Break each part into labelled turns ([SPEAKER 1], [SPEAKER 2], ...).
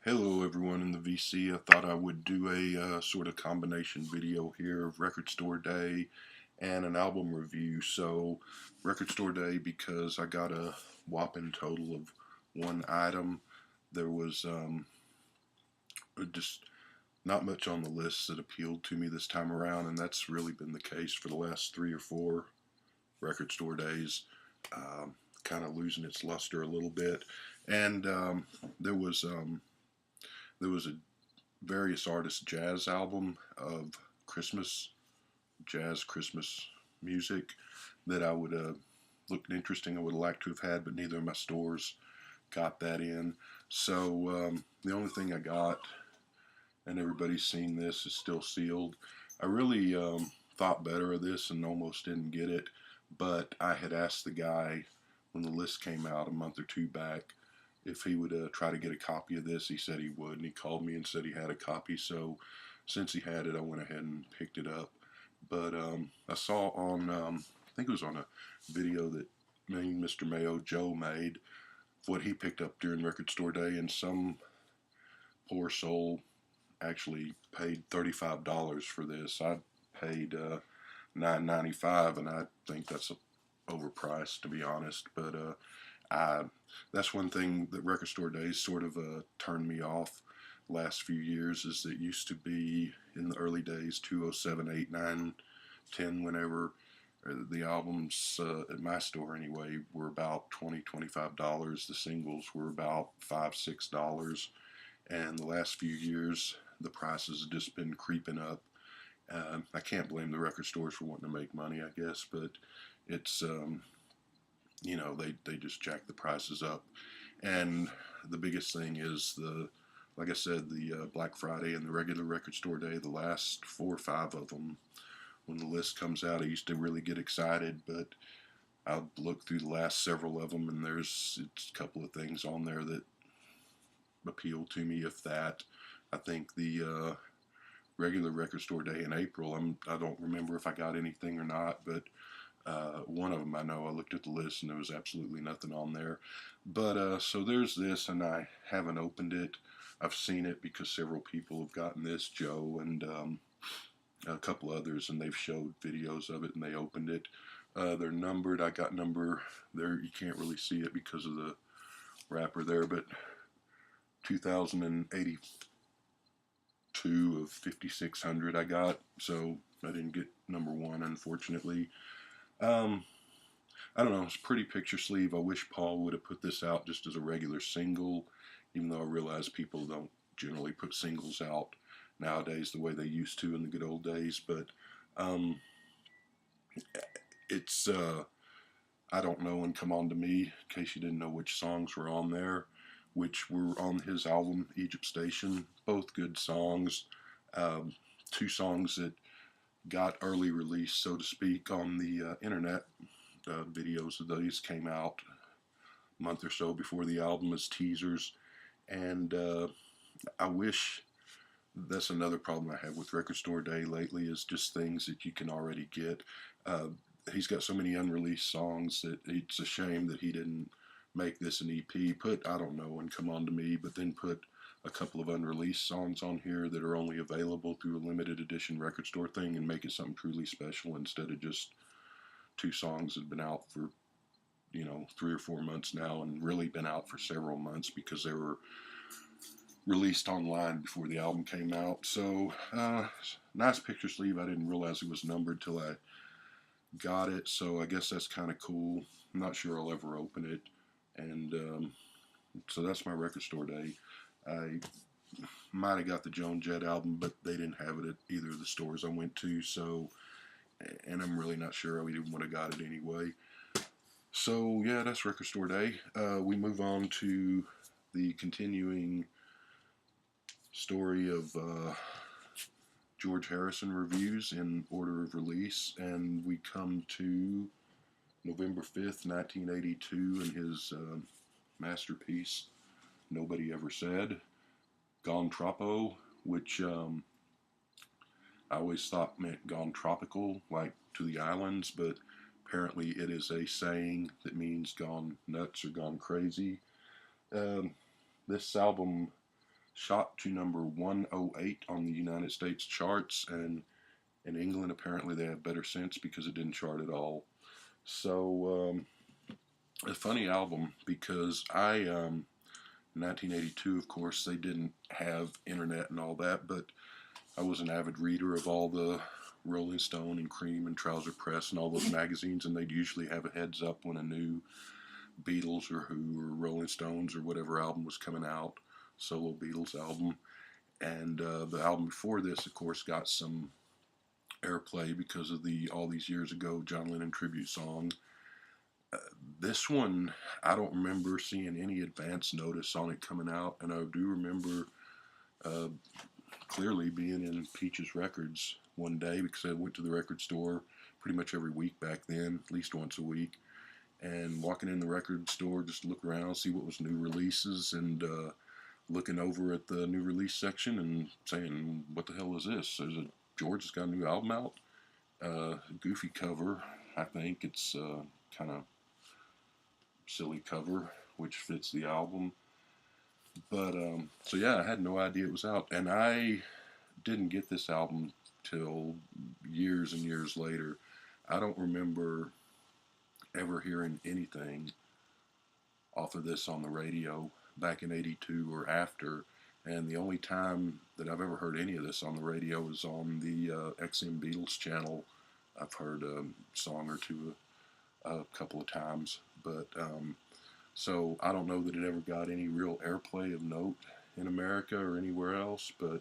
[SPEAKER 1] Hello everyone in the VC. I thought I would do a sort of combination video here of Record Store Day and an album review. So Record Store Day because I got a whopping total of one item. There was just not much on the list that appealed to me this time around, and that's really been the case for the last 3 or 4 Record Store Days. Kind of losing its luster a little bit, and there was a various artists jazz album of jazz Christmas music that I would looked interesting. I would have liked to have had, but neither of my stores got that in. So the only thing I got, and everybody's seen this, is still sealed. I really thought better of this and almost didn't get it, but I had asked the guy when the list came out a month or two back if he would try to get a copy of this. He said he would, and he called me and said he had a copy. So since he had it, I went ahead and picked it up. But I saw on, I think it was on a video that me and Mr. Mayo Joe made, what he picked up during Record Store Day, and some poor soul actually paid $35 for this. I paid $9.95, and I think that's overpriced, to be honest. But that's one thing that Record Store Days sort of turned me off last few years. Is that used to be in the early days, 207, 8, 9, 10, whenever the albums at my store anyway were about $20, $25. The singles were about $5, $6, and the last few years the prices have just been creeping up. I can't blame the record stores for wanting to make money, I guess, but it's they just jack the prices up. And the biggest thing is like I said, the Black Friday and the regular Record Store Day, the last 4 or 5 of them, when the list comes out, I used to really get excited, but I'll look through the last several of them, and it's a couple of things on there that appeal to me, if that. I think the regular Record Store Day in April, I don't remember if I got anything or not, but one of them I know. I looked at the list and there was absolutely nothing on there. But so there's this, and I haven't opened it. I've seen it because several people have gotten this, Joe and a couple others, and they've showed videos of it and they opened it. They're numbered. I got number there. You can't really see it because of the wrapper there, but 2082 of 5600 I got, so I didn't get number 1, unfortunately. I don't know, it's a pretty picture sleeve. I wish Paul would have put this out just as a regular single, even though I realize people don't generally put singles out nowadays the way they used to in the good old days. But it's I Don't Know and Come On To Me, in case you didn't know which songs were on there, which were on his album Egypt Station. Both good songs. 2 songs that got early release, so to speak, on the internet. Videos of these came out a month or so before the album as teasers, and I wish, that's another problem I have with Record Store Day lately, is just things that you can already get. He's got so many unreleased songs that it's a shame that he didn't make this an EP. Put I Don't Know and Come On To Me, but then put a couple of unreleased songs on here that are only available through a limited edition record store thing, and make it something truly special instead of just 2 songs that have been out for 3 or 4 months now, and really been out for several months because they were released online before the album came out. So nice picture sleeve. I didn't realize it was numbered till I got it, so I guess that's kind of cool. I'm not sure I'll ever open it. And so that's my Record Store Day. I might have got the Joan Jett album, but they didn't have it at either of the stores I went to, so, and I'm really not sure I even would have got it anyway. So yeah, that's Record Store Day. We move on to the continuing story of George Harrison reviews in order of release, and we come to November 5th, 1982, and his masterpiece, Nobody Ever Said, Gone Troppo, which I always thought meant gone tropical, like to the islands, but apparently it is a saying that means gone nuts or gone crazy. This album shot to number 108 on the United States charts, and in England apparently they have better sense because it didn't chart at all. So a funny album because in 1982, of course, they didn't have internet and all that, but I was an avid reader of all the Rolling Stone and Cream and Trouser Press and all those magazines, and they'd usually have a heads up when a new Beatles or Who or Rolling Stones or whatever album was coming out, solo Beatles album. And the album before this, of course, got some airplay because of the All These Years Ago John Lennon tribute song. This one, I don't remember seeing any advance notice on it coming out, and I do remember uh, clearly being in Peach's Records one day because I went to the record store pretty much every week back then, at least once a week, and walking in the record store just to look around, see what was new releases, and looking over at the new release section and saying, what the hell is this? George has got a new album out. Goofy cover. I think it's kind of silly cover, which fits the album. But so yeah, I had no idea it was out, and I didn't get this album till years and years later. I don't remember ever hearing anything off of this on the radio back in '82 or after. And the only time that I've ever heard any of this on the radio was on the XM Beatles channel. I've heard a song or two a couple of times, but so I don't know that it ever got any real airplay of note in America or anywhere else, but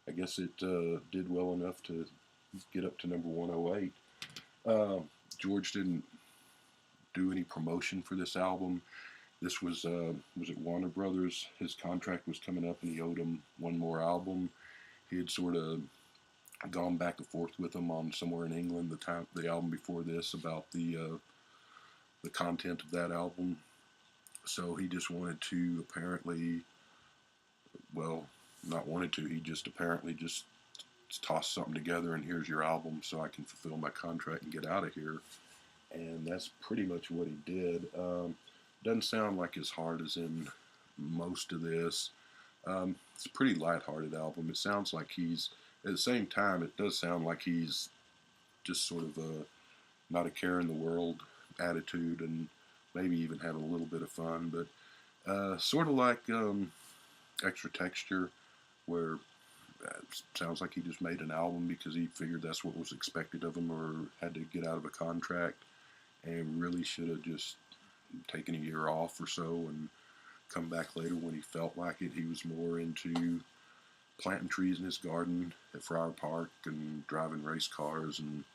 [SPEAKER 1] I guess it did well enough to get up to number 108. George didn't do any promotion for this album. This was it Warner Brothers? His contract was coming up, and he owed them one more album. He had sort of gone back and forth with them on Somewhere in England, the album before this, about the content of that album. So he just wanted to apparently, well, not wanted to. He just apparently just tossed something together, and here's your album, so I can fulfill my contract and get out of here. And that's pretty much what he did. Doesn't sound like as hard as in most of this. It's a pretty lighthearted album. It sounds like he's, at the same time, it does sound like he's just sort of a not a care in the world attitude, and maybe even having a little bit of fun, but sort of like Extra Texture, where it sounds like he just made an album because he figured that's what was expected of him or had to get out of a contract, and really should have just taken a year off or so and come back later when he felt like it. He was more into planting trees in his garden at Friar Park and driving race cars and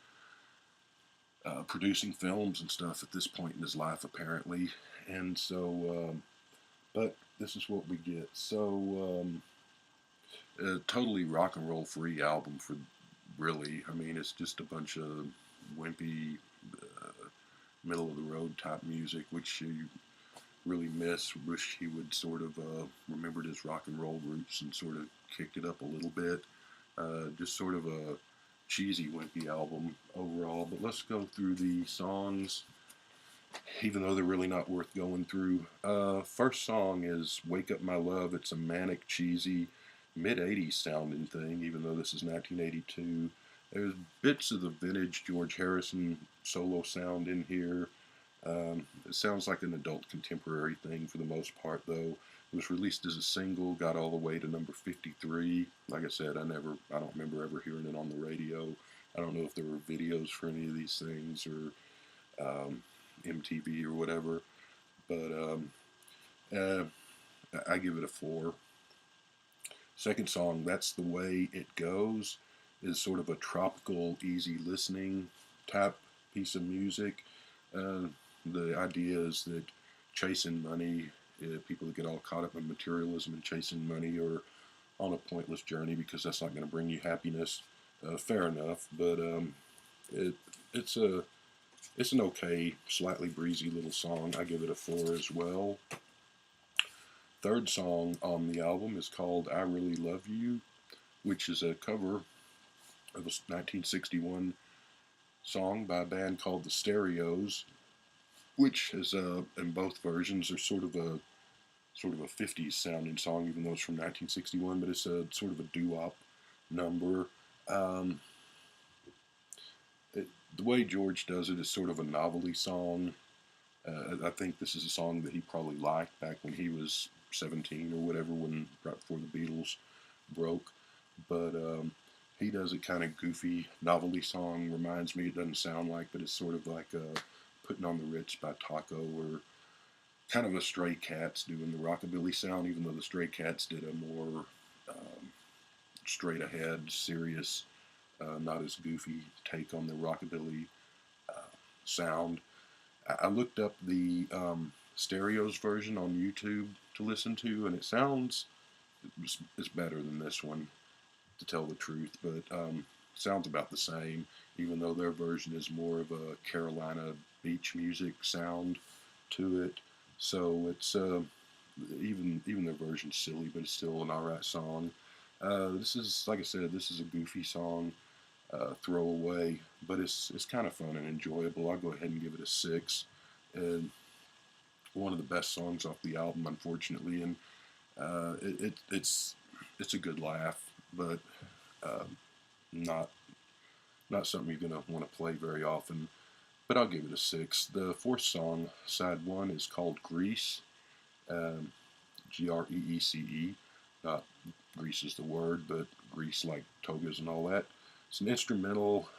[SPEAKER 1] producing films and stuff at this point in his life, apparently. And so, but this is what we get. So, a totally rock and roll free album for really. I mean, it's just a bunch of wimpy, middle of the road type music, which you really miss. Wish he would sort of remembered his rock and roll roots and sort of kicked it up a little bit. Just sort of a cheesy, wimpy album overall. But let's go through the songs, even though they're really not worth going through. First song is Wake Up My Love. It's a manic, cheesy, mid-'80s sounding thing, even though this is 1982. There's bits of the vintage George Harrison solo sound in here. It sounds like an adult contemporary thing for the most part, though. It was released as a single, got all the way to number 53. Like I said, I don't remember ever hearing it on the radio. I don't know if there were videos for any of these things or MTV or whatever, but I give it a 4. Second song, That's the Way It Goes, is sort of a tropical, easy listening type piece of music. The idea is that chasing money, people that get all caught up in materialism and chasing money are on a pointless journey because that's not going to bring you happiness. Fair enough, but it's an okay, slightly breezy little song. I give it a 4 as well. Third song on the album is called I Really Love You, which is a cover of a 1961 song by a band called the Stereos, which is in both versions are sort of sort of a 50s sounding song, even though it's from 1961, but it's a sort of a doo-wop number. Um, the way George does it is sort of a novelty song. I think this is a song that he probably liked back when he was 17 or whatever, when right before the Beatles broke. But he does a kind of goofy novelty song. Reminds me, it doesn't sound like, but it's sort of like Putting on the Ritz by Taco, or kind of a Stray Cats doing the rockabilly sound, even though the Stray Cats did a more straight ahead, serious, not as goofy take on the rockabilly sound. I looked up the Stereos version on YouTube to listen to, and it sounds it's better than this one, to tell the truth, but sounds about the same, even though their version is more of a Carolina beach music sound to it. So it's even their version's silly, but it's still an alright song. This is, like I said, this is a goofy song, throwaway, but it's kind of fun and enjoyable. I'll go ahead and give it a 6. And one of the best songs off the album, unfortunately, and it's a good laugh, but not not something you're gonna want to play very often. But I'll give it a 6. The fourth song, side 1, is called Grease, um, Greece. Not Grease is the word, but Grease like togas and all that. It's an instrumental.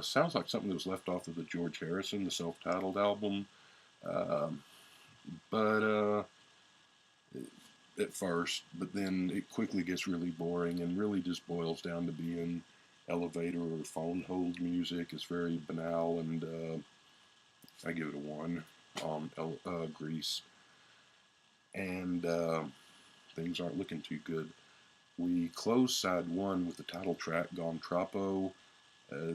[SPEAKER 1] Sounds like something that was left off of the George Harrison, the self-titled album. Um, but at first, but then it quickly gets really boring and really just boils down to being elevator or phone hold music. It's very banal, and I give it a 1 on Grease. And things aren't looking too good. We close side 1 with the title track, Gone Troppo. Uh,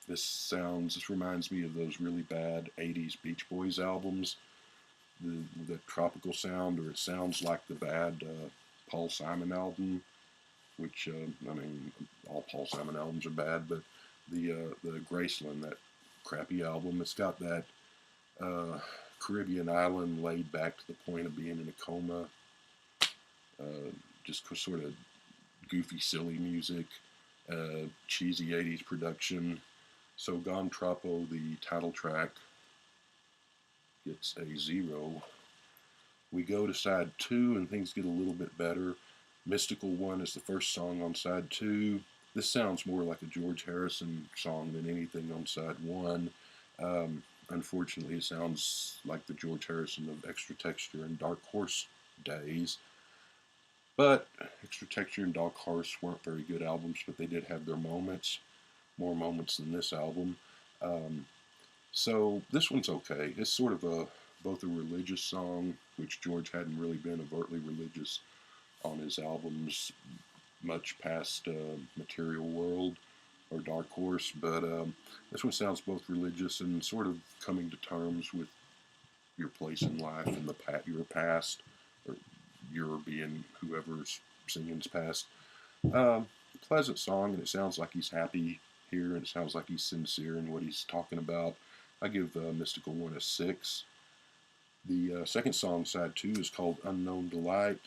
[SPEAKER 1] this reminds me of those really bad 80s Beach Boys albums. The tropical sound, or it sounds like the bad Paul Simon album, which, I mean, all Paul Simon albums are bad, but the Graceland, that crappy album, it's got that Caribbean island laid back to the point of being in a coma, just sort of goofy, silly music, cheesy 80s production. So Gone Troppo, the title track, gets a 0. We go to side 2 and things get a little bit better. Mystical One is the first song on side 2. This sounds more like a George Harrison song than anything on side 1. Unfortunately, it sounds like the George Harrison of Extra Texture and Dark Horse days. But Extra Texture and Dark Horse weren't very good albums, but they did have their moments, more moments than this album. So this one's okay. It's sort of both a religious song, which George hadn't really been overtly religious on his albums much past Material World or Dark Horse, but this one sounds both religious and sort of coming to terms with your place in life and your past, or your being whoever's singing's past. Pleasant song, and it sounds like he's happy here, and it sounds like he's sincere in what he's talking about. I give Mystical One a 6. The second song, side 2, is called Unknown Delight.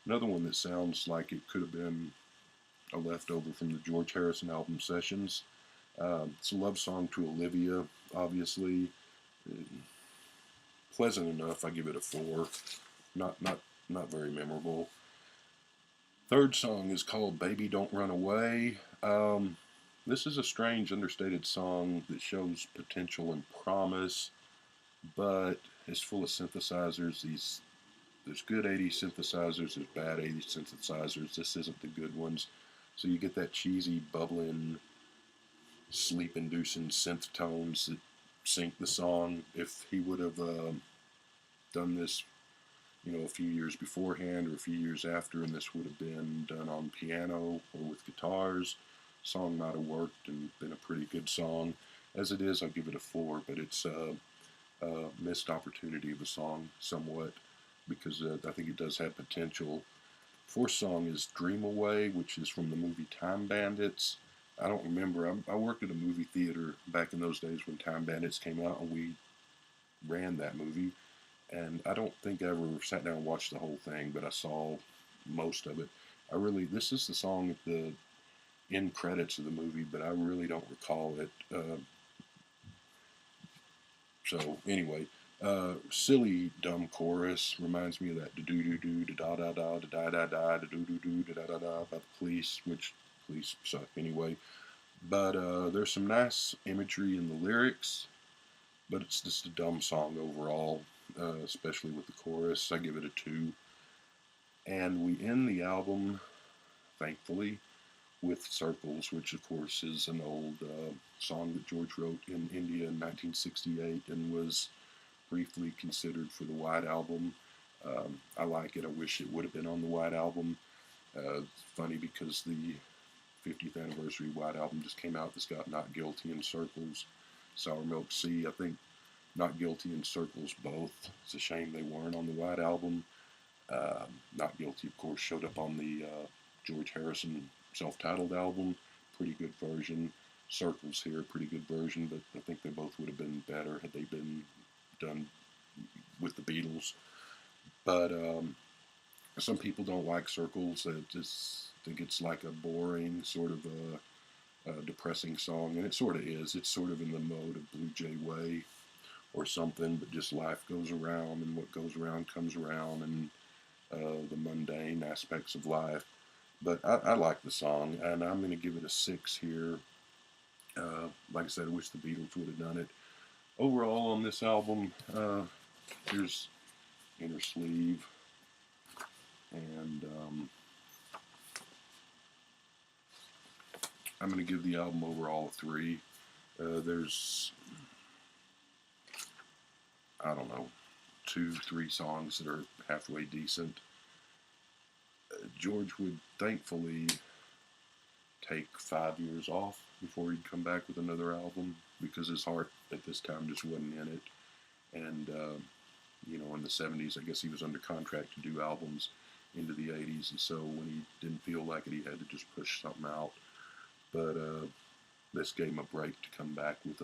[SPEAKER 1] Another one that sounds like it could have been a leftover from the George Harrison album Sessions. It's a love song to Olivia, obviously. Pleasant enough, I give it a 4. Not very memorable. Third song is called Baby Don't Run Away. This is a strange, understated song that shows potential and promise, but it's full of synthesizers. There's good 80s synthesizers, there's bad 80s synthesizers. This isn't the good ones. So you get that cheesy, bubbling, sleep-inducing synth tones that sync the song. If he would have done this, a few years beforehand or a few years after, and this would have been done on piano or with guitars, song might have worked and been a pretty good song. As it is, I'll give it a 4, but it's a missed opportunity of a song somewhat, because I think it does have potential. Fourth song is Dream Away, which is from the movie Time Bandits. I don't remember. I worked at a movie theater back in those days when Time Bandits came out, and we ran that movie. and I don't think I ever sat down and watched the whole thing, but I saw most of it. This is the song at the end credits of the movie, but I really don't recall it. So anyway, silly dumb chorus reminds me of that do do do da da da da da da da da do do do da da da da about the police, which police suck anyway. But there's some nice imagery in the lyrics, but it's just a dumb song overall, especially with the chorus. I give it a 2. And we end the album, thankfully, with Circles, which of course is an old song that George wrote in India in 1968 and was briefly considered for the White Album. I like it. I wish it would have been on the White Album. It's funny because the 50th anniversary White Album just came out. It's got Not Guilty and Circles, Sour Milk Sea. I think Not Guilty and Circles both. It's a shame they weren't on the White Album. Not Guilty, of course, showed up on the George Harrison self-titled album. Pretty good version. Circles here, pretty good version, but I think they both would have been better had they been done with the Beatles. But some people don't like Circles. They just think it's like a boring sort of a depressing song, and it sort of is. It's sort of in the mode of Blue Jay Way or something, but just life goes around, and what goes around comes around, and the mundane aspects of life. But I like the song, and I'm going to give it a 6 here. Like I said, I wish the Beatles would have done it. Overall, on this album, here's Inner Sleeve, and I'm going to give the album overall a 3. There's, I don't know, 2, 3 songs that are halfway decent. George would thankfully take 5 years off before he'd come back with another album because his heart at this time just wasn't in it. And, in the 70s, I guess he was under contract to do albums into the 80s. And so when he didn't feel like it, he had to just push something out. But this gave him a break to come back with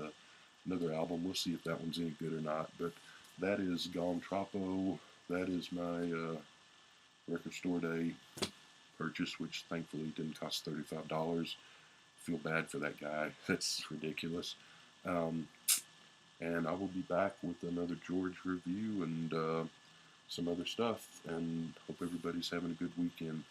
[SPEAKER 1] another album. We'll see if that one's any good or not. But that is Gone Troppo. That is my record store day purchase, which thankfully didn't cost $35. Feel bad for that guy. That's ridiculous. And I will be back with another George review and some other stuff. And hope everybody's having a good weekend.